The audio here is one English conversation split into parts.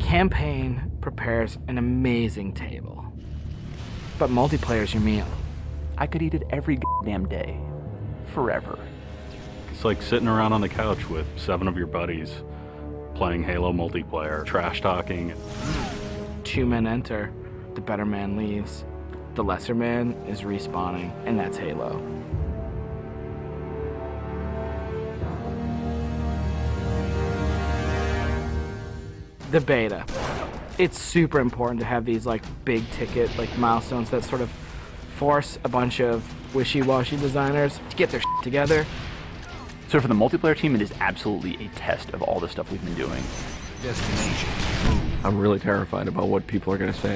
campaign prepares an amazing table, but multiplayer's your meal. I could eat it every goddamn day, forever. It's like sitting around on the couch with 7 of your buddies, playing Halo multiplayer, trash talking. 2 men enter, the better man leaves. The lesser man is respawning, and that's Halo. The beta. It's super important to have these like big ticket like milestones that sort of force a bunch of wishy-washy designers to get their shit together. So for the multiplayer team, it is absolutely a test of all the stuff we've been doing. Destination. I'm really terrified about what people are going to say.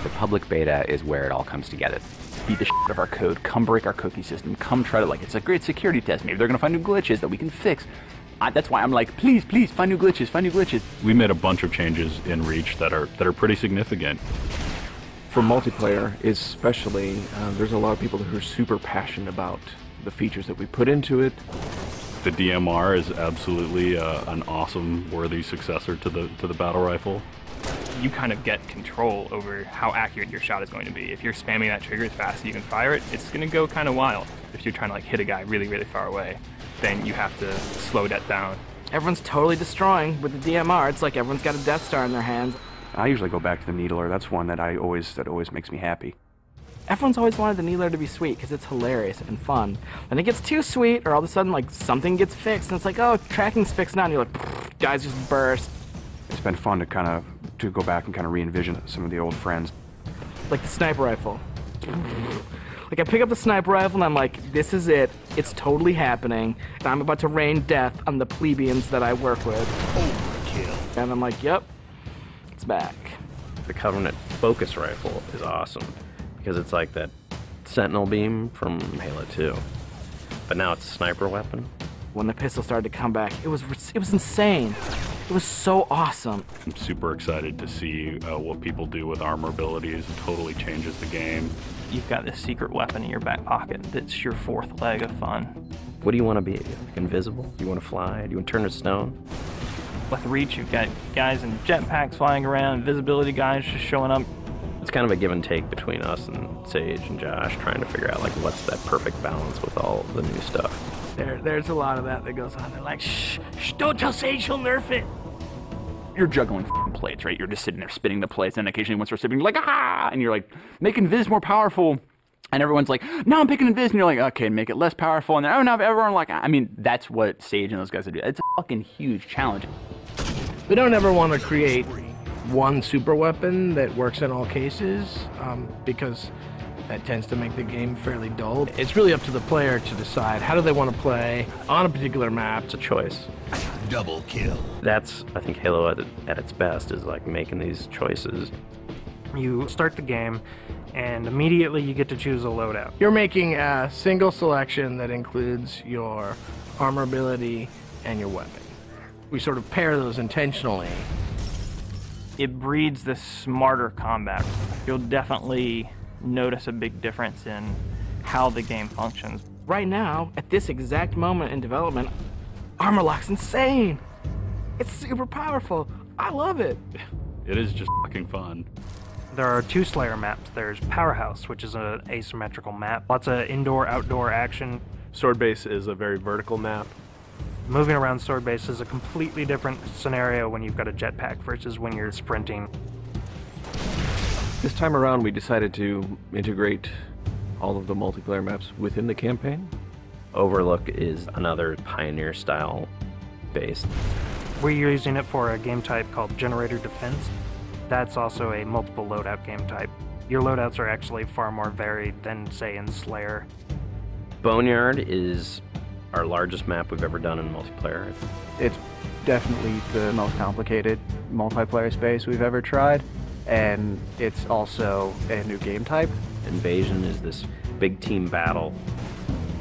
The public beta is where it all comes together. Beat the shit out of our code, come break our cookie system, come try to, like, it's a great security test. Maybe they're going to find new glitches that we can fix. That's why I'm like, please, find new glitches, find new glitches. We made a bunch of changes in Reach that are pretty significant. For multiplayer, especially, there's a lot of people who are super passionate about the features that we put into it. The DMR is absolutely an awesome, worthy successor to the battle rifle. You kind of get control over how accurate your shot is going to be. If you're spamming that trigger as fast as you can fire it, it's going to go kind of wild. If you're trying to like hit a guy really, really far away, then you have to slow that down. Everyone's totally destroying with the DMR. It's like everyone's got a Death Star in their hands. I usually go back to the Needler. That's one that always makes me happy. Everyone's always wanted the Needler to be sweet because it's hilarious and fun. Then it gets too sweet, or all of a sudden like something gets fixed, and it's like, oh, tracking's fixed now, and you're like, guys just burst. It's been fun to go back and kind of re-envision some of the old friends. Like the sniper rifle. Like I pick up the sniper rifle and I'm like, this is it. It's totally happening. And I'm about to rain death on the plebeians that I work with. Overkill. And I'm like, yep, it's back. The Covenant focus rifle is awesome because it's like that Sentinel beam from Halo 2, but now it's a sniper weapon. When the pistol started to come back, it was insane. It was so awesome. I'm super excited to see what people do with armor abilities. It totally changes the game. You've got this secret weapon in your back pocket that's your 4th leg of fun. What do you want to be? Invisible? Do you want to fly? Do you want to turn to stone? With Reach, you've got guys in jetpacks flying around, invisibility guys just showing up. It's kind of a give and take between us and Sage and Josh, trying to figure out like what's that perfect balance with all the new stuff. There's a lot of that goes on. They're like, shh, don't tell Sage, she'll nerf it. You're juggling plates, right? You're just sitting there spinning the plates, and occasionally once you're spinning, you're like, ah! And you're like, make Invis more powerful. And everyone's like, no, I'm picking Invis. And you're like, okay, make it less powerful. And then, oh, no, everyone like, I mean, that's what Sage and those guys are doing. It's a fucking huge challenge. We don't ever want to create one super weapon that works in all cases, because that tends to make the game fairly dull. It's really up to the player to decide how do they want to play on a particular map. It's a choice. Double kill. That's, I think, Halo at its best is like making these choices. You start the game, and immediately you get to choose a loadout. You're making a single selection that includes your armor ability and your weapon. We sort of pair those intentionally. It breeds this smarter combat. You'll definitely notice a big difference in how the game functions. Right now, at this exact moment in development, Armor Lock's insane. It's super powerful. I love it. It is just fucking fun. There are 2 Slayer maps. There's Powerhouse, which is an asymmetrical map. Lots of indoor-outdoor action. Sword Base is a very vertical map. Moving around Sword Base is a completely different scenario when you've got a jetpack versus when you're sprinting. This time around, we decided to integrate all of the multiplayer maps within the campaign. Overlook is another Pioneer-style base. We're using it for a game type called Generator Defense. That's also a multiple loadout game type. Your loadouts are actually far more varied than, say, in Slayer. Boneyard is our largest map we've ever done in multiplayer. It's definitely the most complicated multiplayer space we've ever tried, and it's also a new game type. Invasion is this big team battle.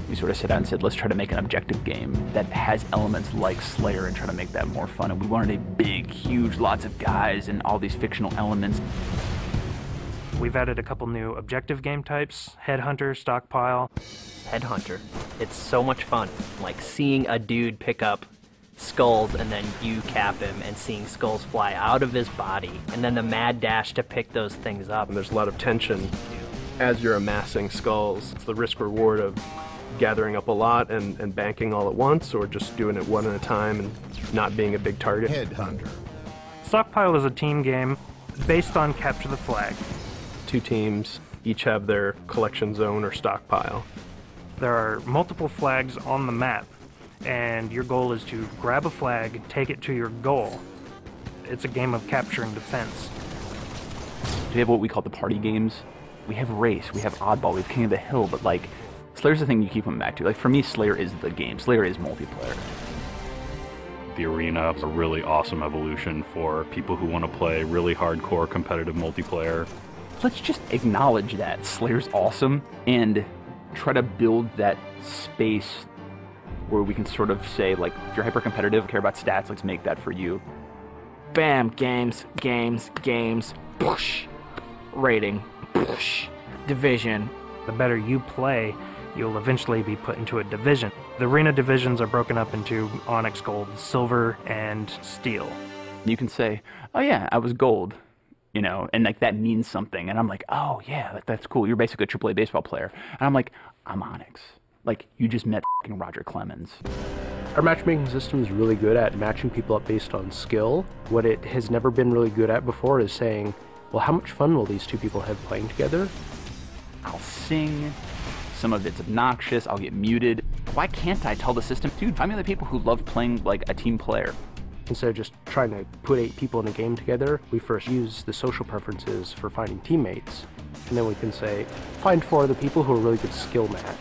We sort of sat down and said, let's try to make an objective game that has elements like Slayer and try to make that more fun. And we wanted a big, huge, lots of guys and all these fictional elements. We've added a couple new objective game types, Headhunter, Stockpile. Headhunter. It's so much fun. Like seeing a dude pick up Skulls, and then you cap him, and seeing Skulls fly out of his body, and then the mad dash to pick those things up. And there's a lot of tension as you're amassing Skulls. It's the risk reward of gathering up a lot and banking all at once, or just doing it one at a time and not being a big target. Headhunter. Stockpile is a team game based on capture the flag. 2 teams each have their collection zone or stockpile. There are multiple flags on the map, and your goal is to grab a flag, take it to your goal. It's a game of capture and defense. We have what we call the party games. We have Race, we have Oddball, we have King of the Hill, but like, Slayer's the thing you keep coming back to. Like, for me, Slayer is the game. Slayer is multiplayer. The arena is a really awesome evolution for people who want to play really hardcore competitive multiplayer. Let's just acknowledge that Slayer's awesome and try to build that space where we can sort of say, like, if you're hyper competitive, care about stats, let's make that for you. Bam, games, games, games, push. Rating, push. Division. The better you play, you'll eventually be put into a division. The arena divisions are broken up into Onyx, Gold, Silver, and Steel. You can say, oh yeah, I was Gold, you know, and like that means something. And I'm like, oh yeah, that's cool. You're basically a AAA baseball player. And I'm like, I'm Onyx. Like, you just met fucking Roger Clemens. Our matchmaking system is really good at matching people up based on skill. What it has never been really good at before is saying, well, how much fun will these 2 people have playing together? I'll sing. Some of it's obnoxious. I'll get muted. Why can't I tell the system, dude, find me the people who love playing like a team player? Instead of just trying to put 8 people in a game together, we first use the social preferences for finding teammates. And then we can say, find 4 other people who are really good skill match.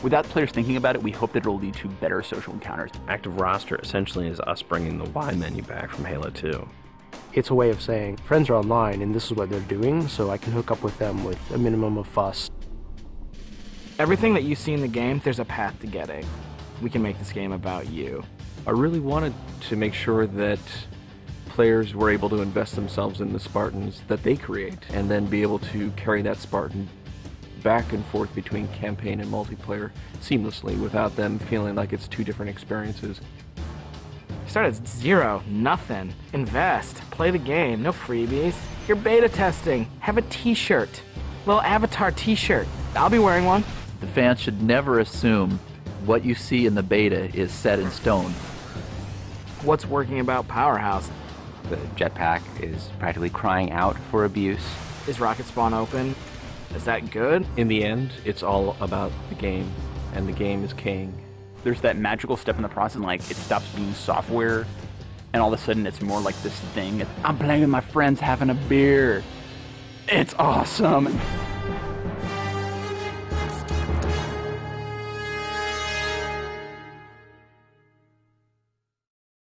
Without players thinking about it, we hope that it'll lead to better social encounters. Active roster essentially is us bringing the Y menu back from Halo 2. It's a way of saying, friends are online and this is what they're doing, so I can hook up with them with a minimum of fuss. Everything that you see in the game, there's a path to getting. We can make this game about you. I really wanted to make sure that players were able to invest themselves in the Spartans that they create, and then be able to carry that Spartan back and forth between campaign and multiplayer seamlessly without them feeling like it's 2 different experiences. Start at 0, nothing. Invest, play the game, no freebies. You're beta testing, have a t-shirt. Little avatar t-shirt. I'll be wearing one. The fans should never assume what you see in the beta is set in stone. What's working about Powerhouse? The jetpack is practically crying out for abuse. Is Rocket Spawn open? Is that good? In the end, it's all about the game, and the game is king. There's that magical step in the process, like it stops being software, and all of a sudden it's more like this thing. I'm playing with my friends having a beer. It's awesome.